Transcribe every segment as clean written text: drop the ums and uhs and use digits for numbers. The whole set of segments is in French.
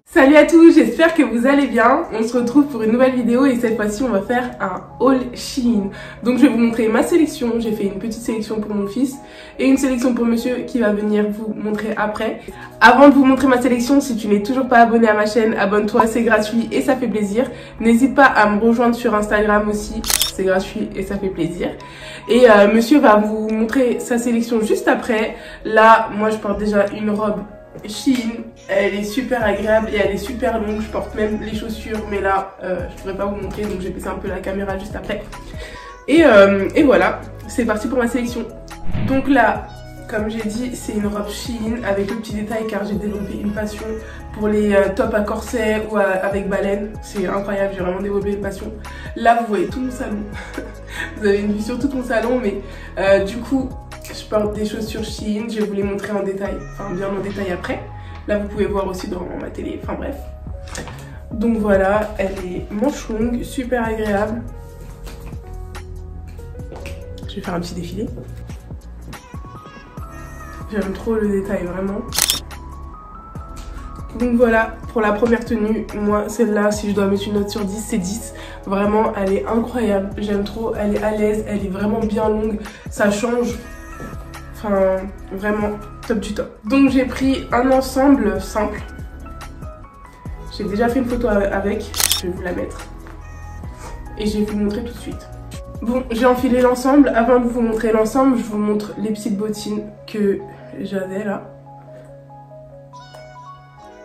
Salut à tous, j'espère que vous allez bien. On se retrouve pour une nouvelle vidéo et cette fois-ci on va faire un haul Shein. Donc je vais vous montrer ma sélection. J'ai fait une petite sélection pour mon fils et une sélection pour monsieur qui va venir vous montrer après. Avant de vous montrer ma sélection, si tu n'es toujours pas abonné à ma chaîne, abonne-toi, c'est gratuit et ça fait plaisir. N'hésite pas à me rejoindre sur Instagram aussi, c'est gratuit et ça fait plaisir. Et monsieur va vous montrer sa sélection juste après. Là, moi je porte déjà une robe Shein, elle est super agréable et elle est super longue, je porte même les chaussures mais là je pourrais pas vous montrer donc j'ai baissé un peu la caméra juste après et voilà, c'est parti pour ma sélection. Donc là, comme j'ai dit, c'est une robe Shein avec le petit détail car j'ai développé une passion pour les tops à corset ou avec baleine, c'est incroyable, j'ai vraiment développé une passion. Là vous voyez tout mon salon, vous avez une vue sur tout mon salon mais du coup je porte des chaussures Shein, je vais vous les montrer en détail, enfin bien en détail après. Là vous pouvez voir aussi dans ma télé, enfin bref. Donc voilà, elle est manche longue, super agréable. Je vais faire un petit défilé. J'aime trop le détail, vraiment. Donc voilà, pour la première tenue, moi celle-là, si je dois mettre une note sur 10, c'est 10. Vraiment, elle est incroyable, j'aime trop, elle est à l'aise, elle est vraiment bien longue, ça change. Enfin, vraiment top du top. Donc j'ai pris un ensemble simple. J'ai déjà fait une photo avec, je vais vous la mettre. Et je vais vous montrer tout de suite. Bon, j'ai enfilé l'ensemble. Avant de vous montrer l'ensemble, je vous montre les petites bottines que j'avais là.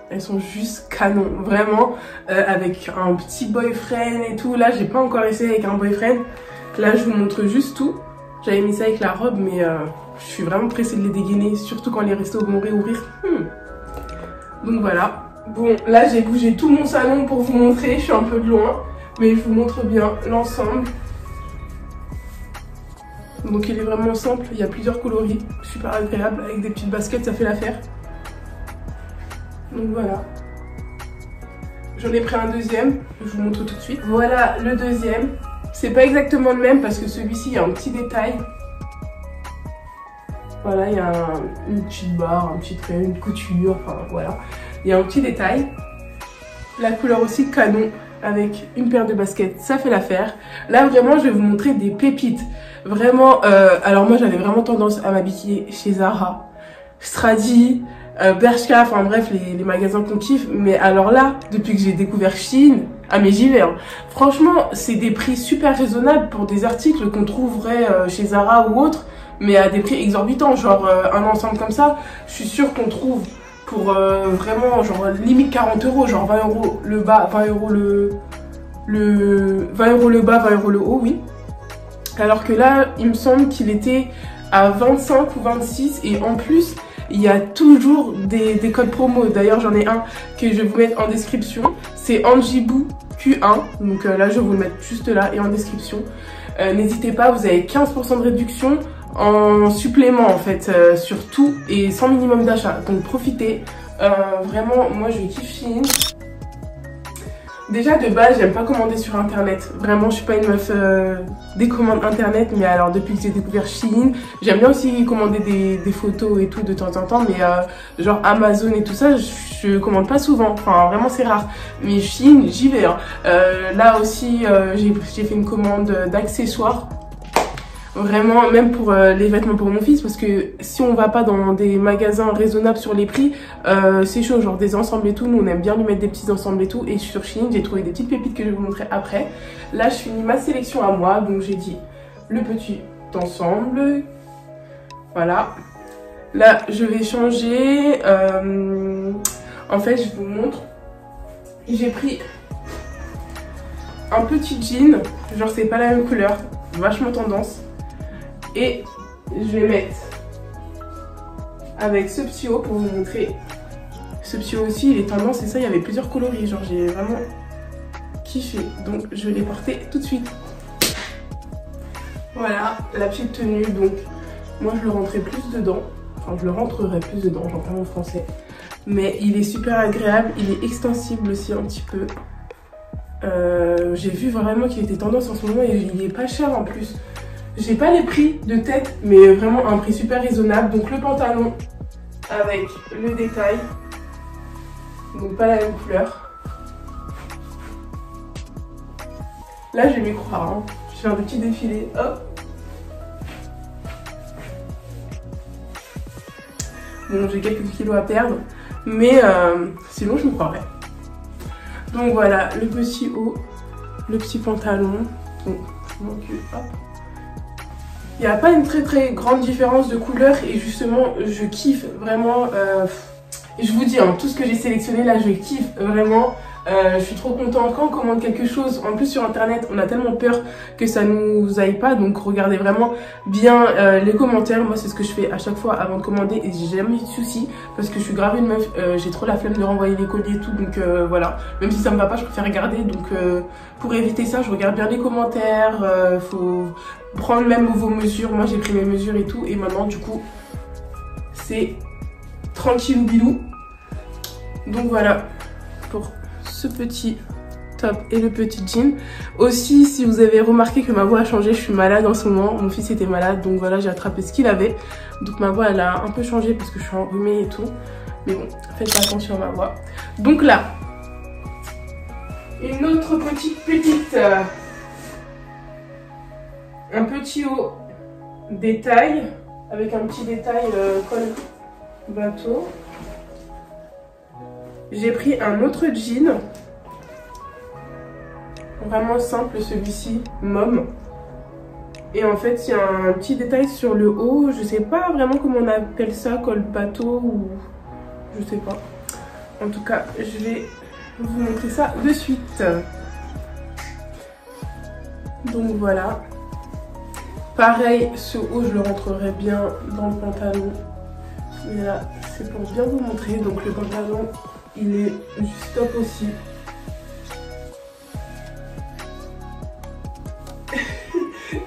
Elles sont juste canon, vraiment. Avec un petit boyfriend et tout. Là, j'ai pas encore essayé avec un boyfriend. Là, je vous montre juste tout. J'avais mis ça avec la robe, mais je suis vraiment pressée de les dégainer, surtout quand les restos vont réouvrir. Donc voilà. Bon, là j'ai bougé tout mon salon pour vous montrer, je suis un peu de loin, mais je vous montre bien l'ensemble. Donc il est vraiment simple, il y a plusieurs coloris, super agréable, avec des petites baskets, ça fait l'affaire. Donc voilà. J'en ai pris un deuxième, je vous montre tout de suite. Voilà le deuxième. C'est pas exactement le même parce que celui-ci, il y a un petit détail. Voilà, il y a une petite barre, un petit trait, une couture, enfin voilà. Il y a un petit détail. La couleur aussi canon avec une paire de baskets, ça fait l'affaire. Là vraiment, je vais vous montrer des pépites. Vraiment, alors moi j'avais vraiment tendance à m'habiller chez Zara, Stradi, Bershka, enfin bref, les magasins qu'on kiffe. Mais alors là, depuis que j'ai découvert Shein, ah mais j'y vais hein. Franchement, c'est des prix super raisonnables pour des articles qu'on trouverait chez Zara ou autre, mais à des prix exorbitants. Genre un ensemble comme ça, je suis sûre qu'on trouve pour vraiment genre limite 40 €, genre 20 € le bas, 20 € le 20 € le bas, 20 € le haut, oui. Alors que là, il me semble qu'il était à 25 ou 26 et en plus, il y a toujours des codes promo. D'ailleurs, j'en ai un que je vais vous mettre en description. C'est Anjibou Q1. Donc là, je vais vous le mettre juste là et en description. N'hésitez pas, vous avez 15% de réduction en supplément en fait sur tout et sans minimum d'achat. Donc profitez. Vraiment, moi je kiffe Shein. Déjà de base, j'aime pas commander sur internet. Vraiment, je suis pas une meuf des commandes internet, mais alors depuis que j'ai découvert Shein, j'aime bien aussi commander des photos et tout de temps en temps, mais genre Amazon et tout ça, je commande pas souvent. Enfin, vraiment c'est rare. Mais Shein, j'y vais. Hein. Là aussi, j'ai fait une commande d'accessoires. Vraiment, même pour les vêtements pour mon fils, parce que si on va pas dans des magasins raisonnables sur les prix, c'est chaud, genre des ensembles et tout, nous on aime bien lui mettre des petits ensembles et tout, et sur Shein j'ai trouvé des petites pépites que je vais vous montrer après. Là je finis ma sélection à moi, donc j'ai dit le petit ensemble, voilà. Là je vais changer, en fait je vous montre, j'ai pris un petit jean, genre c'est pas la même couleur, vachement tendance. Et je vais mettre avec ce petit haut pour vous montrer. Ce petit haut aussi, il est tendance et ça, il y avait plusieurs coloris. Genre, j'ai vraiment kiffé. Donc, je vais les porter tout de suite. Voilà, la petite tenue. Donc, moi, je le rentrerai plus dedans. Enfin, je le rentrerai plus dedans, j'entends en français. Mais il est super agréable. Il est extensible aussi un petit peu. J'ai vu vraiment qu'il était tendance en ce moment et il est pas cher en plus. J'ai pas les prix de tête, mais vraiment un prix super raisonnable. Donc le pantalon avec le détail, donc pas la même couleur. Là je vais m'y croire, hein. Je fais un petit défilé, hop. Bon, j'ai quelques kilos à perdre, mais sinon je me croirais. Donc voilà, le petit haut, le petit pantalon. Bon, hop. Il n'y a pas une très grande différence de couleur et justement je kiffe vraiment. Je vous dis, hein, tout ce que j'ai sélectionné là, je kiffe vraiment. Je suis trop contente quand on commande quelque chose. En plus sur internet, on a tellement peur que ça nous aille pas. Donc regardez vraiment bien les commentaires. Moi c'est ce que je fais à chaque fois avant de commander et j'ai jamais eu de soucis parce que je suis grave une meuf. J'ai trop la flemme de renvoyer les colis et tout. Donc voilà, même si ça me va pas, je préfère regarder. Donc pour éviter ça, je regarde bien les commentaires. Faut prendre même vos mesures. Moi j'ai pris mes mesures et tout. Et maintenant du coup c'est tranquille ou bilou. Donc voilà pour ce petit top et le petit jean. Aussi, si vous avez remarqué que ma voix a changé, je suis malade en ce moment. Mon fils était malade, donc voilà, j'ai attrapé ce qu'il avait. Donc ma voix, elle a un peu changé parce que je suis enrhumée et tout. Mais bon, faites attention à ma voix. Donc là, une autre petite un petit haut détail avec un petit détail col bateau. J'ai pris un autre jean, vraiment simple celui-ci, mauve. Et en fait il y a un petit détail sur le haut, je sais pas vraiment comment on appelle ça, col bateau ou je sais pas. En tout cas je vais vous montrer ça de suite. Donc voilà. Pareil, ce haut je le rentrerai bien dans le pantalon. Mais là c'est pour bien vous montrer, donc le pantalon il est juste top aussi.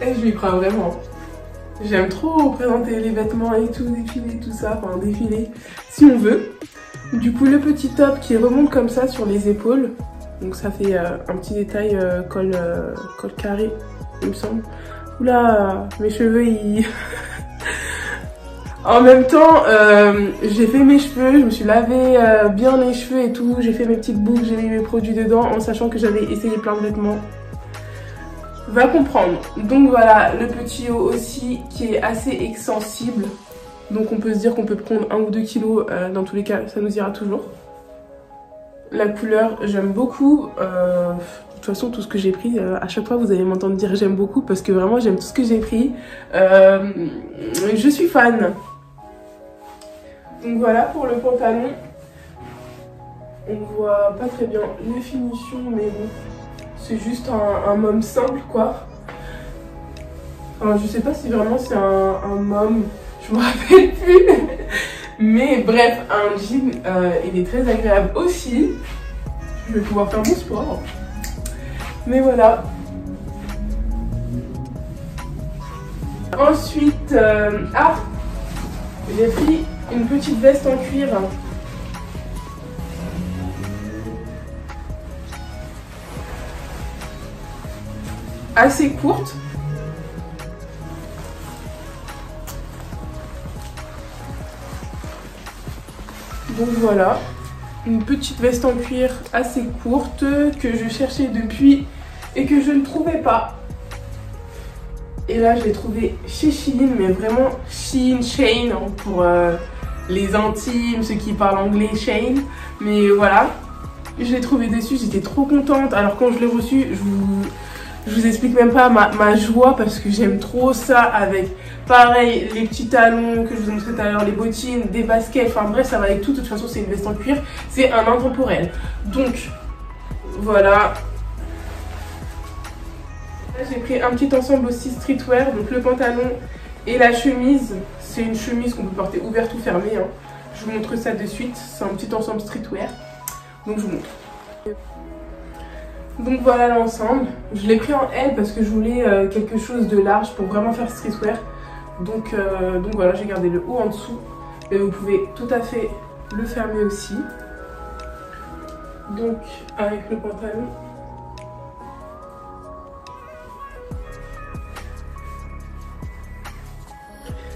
Et je lui crois vraiment. J'aime trop présenter les vêtements et tout, défiler, tout ça, enfin défiler si on veut. Du coup le petit top qui remonte comme ça sur les épaules. Donc ça fait un petit détail col carré, il me semble. Oula, mes cheveux ils... En même temps, j'ai fait mes cheveux, je me suis lavé bien les cheveux et tout. J'ai fait mes petites boucles, j'ai mis mes produits dedans en sachant que j'avais essayé plein de vêtements. Va comprendre. Donc voilà, le petit haut aussi qui est assez extensible. Donc on peut se dire qu'on peut prendre 1 ou 2 kilos. Dans tous les cas, ça nous ira toujours. La couleur, j'aime beaucoup. De toute façon, tout ce que j'ai pris, à chaque fois vous allez m'entendre dire j'aime beaucoup parce que vraiment j'aime tout ce que j'ai pris. Je suis fan. Donc voilà pour le pantalon. On voit pas très bien les finitions, mais bon, c'est juste un mauve simple quoi. Enfin, je sais pas si vraiment c'est un mauve, je me rappelle plus. Mais bref, un jean, il est très agréable aussi. Je vais pouvoir faire mon sport. Mais voilà. Ensuite, j'ai pris une petite veste en cuir. Assez courte. Donc voilà, une petite veste en cuir assez courte que je cherchais depuis et que je ne trouvais pas. Et là je l'ai trouvé chez Shein, mais vraiment Shein pour les intimes, ceux qui parlent anglais, Shein. Mais voilà, je l'ai trouvé dessus, j'étais trop contente. Alors quand je l'ai reçu, je vous explique même pas ma joie parce que j'aime trop ça avec pareil les petits talons que je vous ai montré tout à l'heure, les bottines, des baskets, enfin bref ça va avec tout. De toute façon c'est une veste en cuir, c'est un intemporel. Donc voilà. Là j'ai pris un petit ensemble aussi streetwear, donc le pantalon et la chemise. C'est une chemise qu'on peut porter ouverte ou fermée, hein. Je vous montre ça de suite, c'est un petit ensemble streetwear. Donc je vous montre. Donc voilà l'ensemble. Je l'ai pris en L parce que je voulais quelque chose de large pour vraiment faire streetwear. Donc voilà, j'ai gardé le haut en dessous. Mais vous pouvez tout à fait le fermer aussi. Donc avec le pantalon.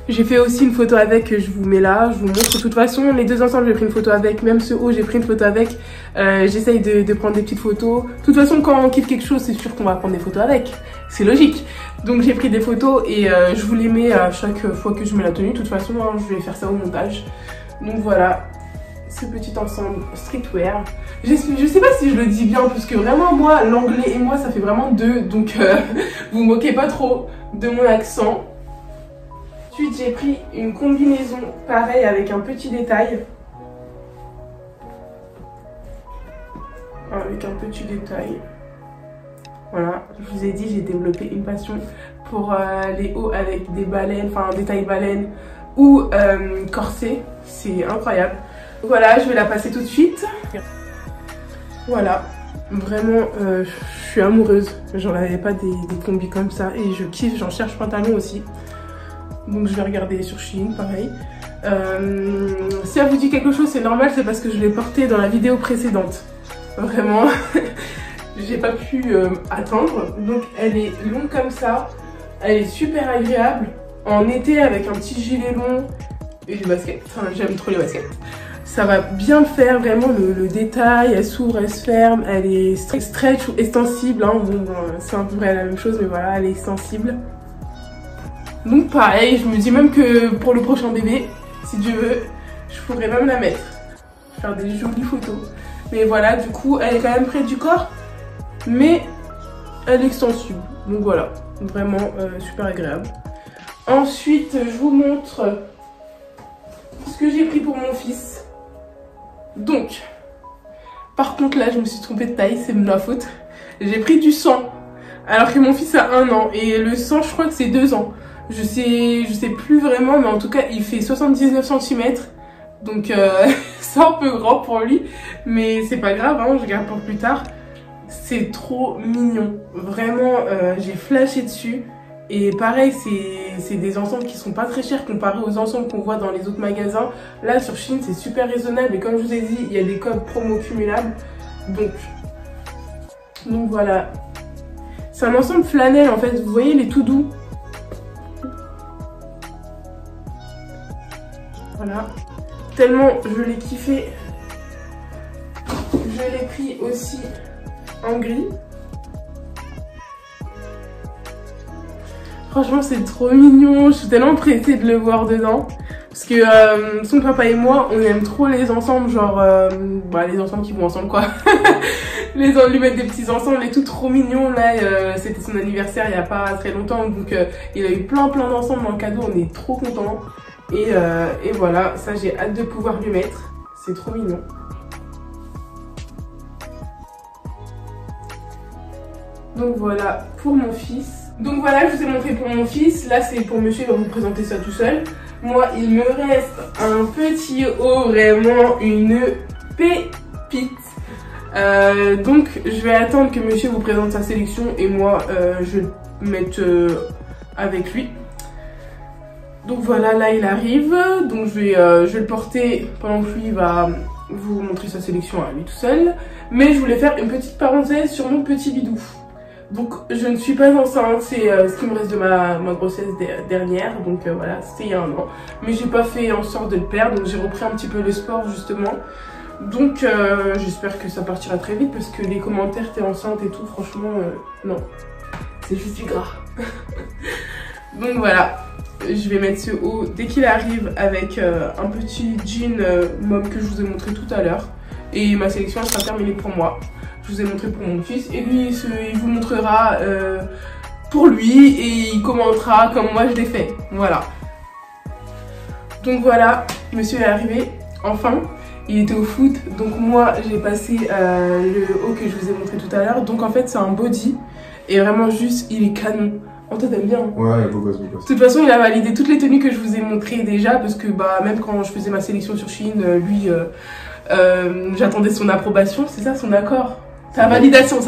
J'ai fait aussi une photo avec, je vous mets là, je vous montre. De toute façon, les deux ensembles, j'ai pris une photo avec. Même ce haut, j'ai pris une photo avec. J'essaye de prendre des petites photos. De toute façon, quand on kiffe quelque chose, c'est sûr qu'on va prendre des photos avec. C'est logique. Donc j'ai pris des photos et je vous les mets à chaque fois que je mets la tenue. De toute façon, hein, je vais faire ça au montage. Donc voilà, ce petit ensemble streetwear. Je sais pas si je le dis bien, parce que vraiment, moi, l'anglais et moi, ça fait vraiment deux. Donc vous moquez pas trop de mon accent. Ensuite, j'ai pris une combinaison pareille avec un petit détail. Avec un petit détail. Voilà, je vous ai dit, j'ai développé une passion pour les hauts avec des baleines, enfin des tailles baleines ou corsets. C'est incroyable. Voilà, je vais la passer tout de suite. Voilà, vraiment, je suis amoureuse. J'en avais pas des combis comme ça et je kiffe, j'en cherche pantalon aussi. Donc je vais regarder sur Shein, pareil. Si elle vous dit quelque chose, c'est normal, c'est parce que je l'ai porté dans la vidéo précédente. Vraiment, j'ai pas pu attendre. Donc elle est longue comme ça, elle est super agréable. En été avec un petit gilet long et des baskets. Enfin, j'aime trop les baskets. Ça va bien le faire, vraiment le détail, elle s'ouvre, elle se ferme, elle est stretch ou extensible. Hein. Bon, c'est un peu près la même chose, mais voilà, elle est extensible. Donc pareil, je me dis même que pour le prochain bébé, si Dieu veut, je pourrais même la mettre. Faire des jolies photos. Mais voilà, du coup, elle est quand même près du corps, mais elle est extensible. Donc voilà, vraiment super agréable. Ensuite, je vous montre ce que j'ai pris pour mon fils. Donc, par contre là, je me suis trompée de taille, c'est de ma faute. J'ai pris du 100, alors que mon fils a 1 an. Et le 100, je crois que c'est 2 ans. Je sais plus vraiment, mais en tout cas, il fait 79 cm. Donc, c'est un peu grand pour lui. Mais c'est pas grave, hein, je garde pour plus tard. C'est trop mignon. Vraiment, j'ai flashé dessus. Et pareil, c'est des ensembles qui sont pas très chers comparés aux ensembles qu'on voit dans les autres magasins. Là, sur Shein, c'est super raisonnable. Et comme je vous ai dit, il y a des codes promo cumulables. Donc voilà. C'est un ensemble flanelle, en fait. Vous voyez, il est tout doux. Voilà, tellement je l'ai kiffé. Je l'ai pris aussi en gris. Franchement, c'est trop mignon. Je suis tellement pressée de le voir dedans. Parce que son papa et moi, on aime trop les ensembles, genre les ensembles qui vont ensemble quoi. Lui mettre des petits ensembles et tout, trop mignon. Là, c'était son anniversaire il y a pas très longtemps, donc il a eu plein d'ensembles en cadeau. On est trop contents. Et voilà, ça j'ai hâte de pouvoir lui mettre. C'est trop mignon. Donc voilà pour mon fils. Donc voilà, je vous ai montré pour mon fils. Là c'est pour monsieur, il va vous présenter ça tout seul. Moi il me reste un petit haut, vraiment une pépite. Donc je vais attendre que monsieur vous présente sa sélection et moi je vais le mettre avec lui. Donc voilà, là il arrive, donc je vais le porter pendant que lui va vous montrer sa sélection à lui tout seul. Mais je voulais faire une petite parenthèse sur mon petit bidou. Donc je ne suis pas enceinte, c'est ce qui me reste de ma grossesse dernière, donc voilà, c'était il y a 1 an. Mais j'ai pas fait en sorte de le perdre, donc j'ai repris un petit peu le sport justement. Donc j'espère que ça partira très vite parce que les commentaires t'es enceinte et tout, franchement non, c'est juste du gras. Donc voilà. Je vais mettre ce haut dès qu'il arrive avec un petit jean mom que je vous ai montré tout à l'heure. Et ma sélection sera terminée pour moi. Je vous ai montré pour mon fils et lui il vous montrera pour lui et il commentera comme moi je l'ai fait. Voilà. Donc voilà, monsieur est arrivé, enfin. Il était au foot, donc moi j'ai passé le haut que je vous ai montré tout à l'heure. Donc en fait c'est un body et vraiment juste il est canon. Oh, toi t'aimes bien. Ouais, beau gosse, beau gosse. De toute façon, il a validé toutes les tenues que je vous ai montrées déjà, parce que même quand je faisais ma sélection sur Shein, lui, j'attendais son approbation, c'est ça, son accord. Sa validation.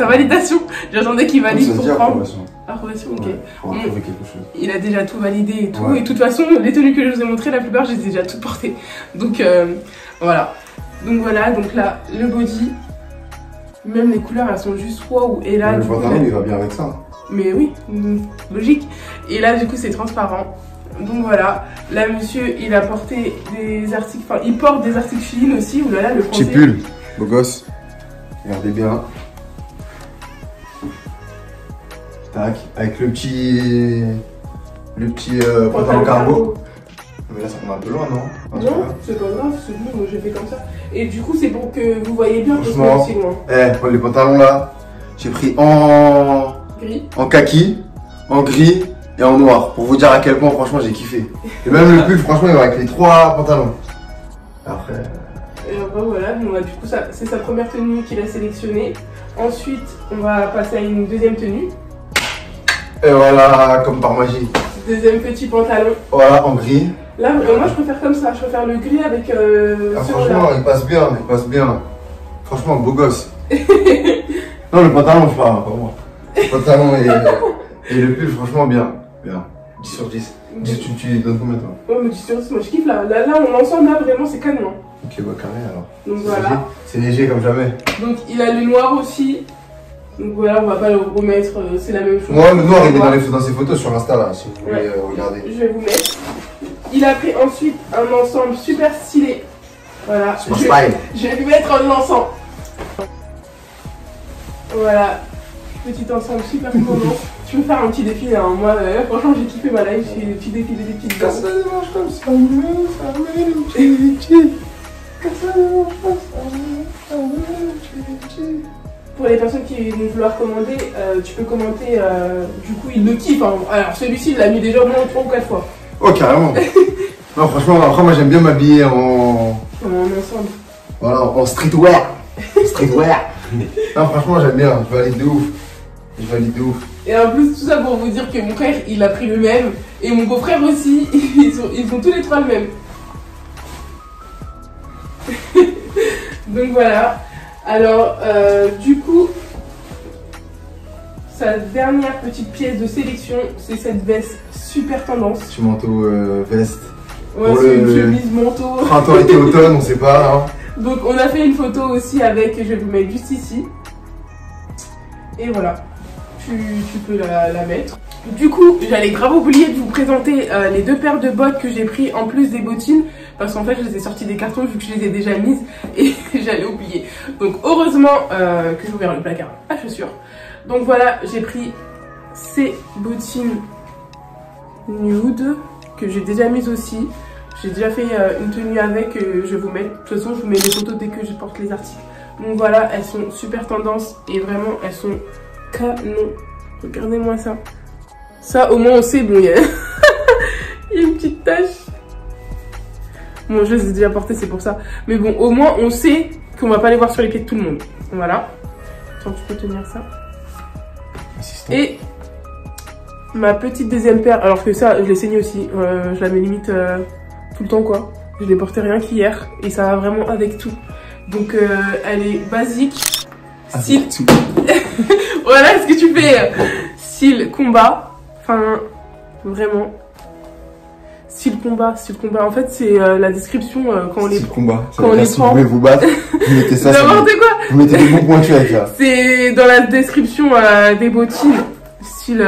J'attendais qu'il valide pour prendre. Approbation, ok. Ouais, pour approuver quelque chose. Il a déjà tout validé et tout. Ouais. Et de toute façon, les tenues que je vous ai montrées, la plupart, je les ai déjà toutes portées. Donc voilà. Donc là, le body. Même les couleurs, elles sont juste waouh. Et là, le pantalon, il va bien avec ça. Mais oui, logique. Et là, du coup, c'est transparent. Donc voilà, là monsieur il a porté des articles, enfin il porte des articles Shein aussi, oulala le français. Petit pull, beau gosse. Regardez bien. Tac, avec le petit pantalon cargo. Mais là ça tombe un peu loin, non? Non, c'est pas grave, c'est bon, moi j'ai fait comme ça. Et du coup c'est pour que vous voyez bien parce que franchement, c'est loin. pour les pantalons là, j'ai pris en Gris. En kaki, en gris et en noir. Pour vous dire à quel point franchement j'ai kiffé. Et même le pull, franchement il va avec les 3 pantalons. Après. Et ben voilà, bon, bah, du coup c'est sa première tenue qu'il a sélectionnée. Ensuite on va passer à une deuxième tenue. Et voilà, comme par magie. Deuxième petit pantalon. Voilà, en gris. Là, moi je préfère comme ça, je préfère le gris avec franchement, il passe bien, il passe bien. Franchement, beau gosse. Non, le pantalon, je parle, pas moi. Le pantalon et le pull, franchement, bien. Bien. 10 sur 10. Tu donnes combien toi? Ouais, mais 10 sur 10, moi je kiffe là. Là, on ensemble, là, vraiment, c'est canon. Ok, bah carré alors. Donc voilà. C'est léger comme jamais. Donc il a le noir aussi. Donc voilà, on va pas le remettre, c'est la même chose. Moi, le noir, il est dans ses photos sur Insta là, si vous voulez regarder. Je vais vous mettre. Il a pris ensuite un ensemble super stylé. Voilà. Je vais lui mettre l'ensemble. Voilà. Petit ensemble super tendance. Tu peux faire un petit défilé, hein. Moi, franchement, j'ai kiffé ma life. J'ai des petits défilés, des petites danses. Ça démange comme ça, Pour les personnes qui vont vouloir commander, tu peux commenter, du coup il le kiffe. Hein. Alors celui-ci il l'a mis déjà au moins 3 ou 4 fois. Oh carrément. Non franchement, après moi j'aime bien m'habiller en ensemble. Voilà, en streetwear. Streetwear. Non franchement j'aime bien, je valide de ouf. Je valide de ouf. Et en plus tout ça pour vous dire que mon frère il a pris le même. Et mon beau-frère aussi, ils ont tous les 3 le même. Donc voilà. Alors, du coup, sa dernière petite pièce de sélection, c'est cette veste super tendance. Petit manteau veste. Ouais, c'est une chemise manteau. Printemps, été, automne, on sait pas. Hein. Donc, on a fait une photo aussi avec, je vais vous mettre juste ici. Et voilà, tu peux la mettre. Du coup, j'allais grave oublier de vous présenter les 2 paires de bottes que j'ai pris en plus des bottines. Parce qu'en fait, je les ai sorties des cartons vu que je les ai déjà mises et j'allais oublier. Donc, heureusement que j'ai ouvert le placard à chaussures. Donc voilà, j'ai pris ces bottines nude que j'ai déjà mises aussi. J'ai déjà fait une tenue avec, je vais vous mettre. De toute façon, je vous mets les photos dès que je porte les articles. Donc voilà, elles sont super tendance et vraiment, elles sont canon. Regardez-moi ça. Ça, au moins, on sait, bon, il y a une petite tache. Bon, je les ai déjà portés, c'est pour ça. Mais bon, au moins, on sait qu'on va pas les voir sur les pieds de tout le monde. Voilà. Attends, tu peux tenir ça. Assistant. Et ma petite deuxième paire, alors que ça, je l'ai saignée aussi. Je la mets limite tout le temps, quoi. Je l'ai porté rien qu'hier. Et ça va vraiment avec tout. Donc, elle est basique. Style. Voilà ce que tu fais. Style combat. Enfin, vraiment. Style combat. En fait, c'est la description quand on les prend. Combat. Quand on les si prend. vous voulez vous battre, vous mettez ça. N'importe quoi. Vous mettez des bons pointus avec ça. C'est dans la description des bottines. Style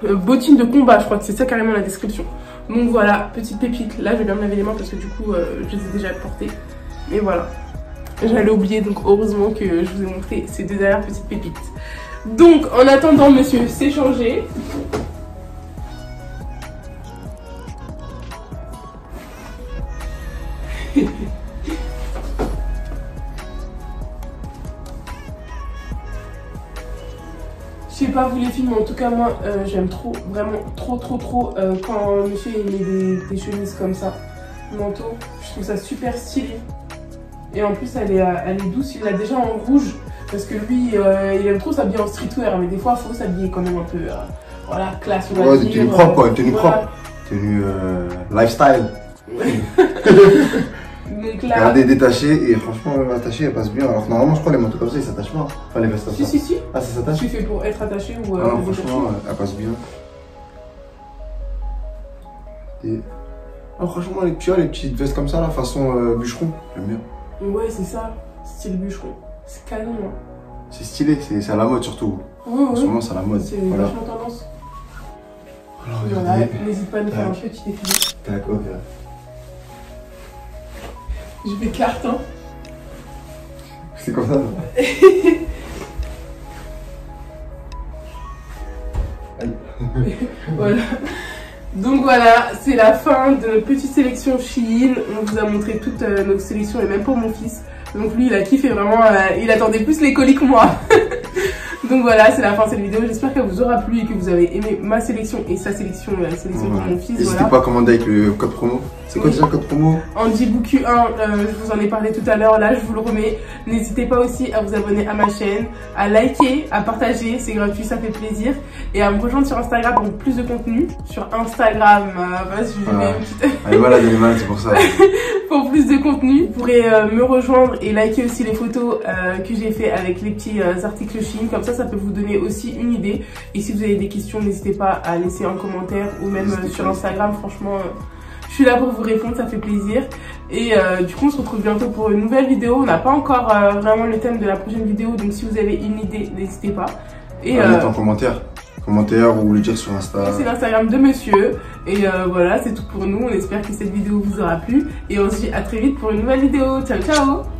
bottines de combat, je crois que c'est ça carrément la description. Donc voilà, petite pépite. Là, je vais bien me laver les mains parce que du coup, je les ai déjà portées. Mais voilà. J'allais oublier, donc heureusement que je vous ai montré ces 2 dernières petites pépites. Donc, en attendant, monsieur s'est changé. Je sais pas vous les filles, mais en tout cas moi j'aime trop, vraiment trop quand monsieur il met des chemises comme ça, manteau, je trouve ça super stylé. Et en plus elle est douce, il l'a déjà en rouge, parce que lui il aime trop s'habiller en streetwear, mais des fois il faut s'habiller quand même un peu, voilà, classe on va dire. Des tenues propres quoi, une tenue propre, tenue lifestyle. Donc là... Regardez, détaché, et franchement attaché elle passe bien, alors que normalement je crois les manteaux comme ça ils s'attachent pas, enfin les vestes comme ça. Si. Ah ça s'attache? Tu fais pour être attaché ou... non franchement elle passe bien. Et... oh, franchement les petites vestes comme ça là, façon bûcheron, j'aime bien. Ouais c'est ça, style bûcheron, c'est canon hein. C'est stylé, c'est à la mode surtout. Ouais. En ce moment c'est à la mode. C'est voilà. vachement tendance. Voilà. Voilà, regardez. n'hésite pas à nous faire un petit défilé. Tac, ok. Je m'écarte, hein. C'est comme ça, non? Aïe. Voilà. Donc voilà, c'est la fin de notre petite sélection Shein. On vous a montré toute notre sélection et même pour mon fils. Donc lui, il a kiffé vraiment, il attendait plus les colis que moi. Donc voilà, c'est la fin de cette vidéo. J'espère qu'elle vous aura plu et que vous avez aimé ma sélection et sa sélection et la sélection de mon fils. N'hésitez Voilà. pas à commander avec le code promo. C'est quoi déjà le code promo? AndyBook1, je vous en ai parlé tout à l'heure, là je vous le remets. N'hésitez pas aussi à vous abonner à ma chaîne, à liker, à partager, c'est gratuit, ça fait plaisir. Et à me rejoindre sur Instagram pour plus de contenu. Sur Instagram, vas-y, je mets une petite... Allez, voilà, des mal, c'est pour ça. Pour plus de contenu, vous pourrez me rejoindre et liker aussi les photos que j'ai fait avec les petits articles Shein. Comme ça peut vous donner aussi une idée. Et si vous avez des questions, n'hésitez pas à laisser un commentaire ou même sur Instagram. Franchement, je suis là pour vous répondre, ça fait plaisir. Et du coup, on se retrouve bientôt pour une nouvelle vidéo. On n'a pas encore vraiment le thème de la prochaine vidéo. Donc si vous avez une idée, n'hésitez pas. Et mettez en commentaire. Ou le dire sur Insta. C'est l'Instagram de monsieur. Et voilà, c'est tout pour nous. On espère que cette vidéo vous aura plu. Et on se dit à très vite pour une nouvelle vidéo. Ciao, ciao!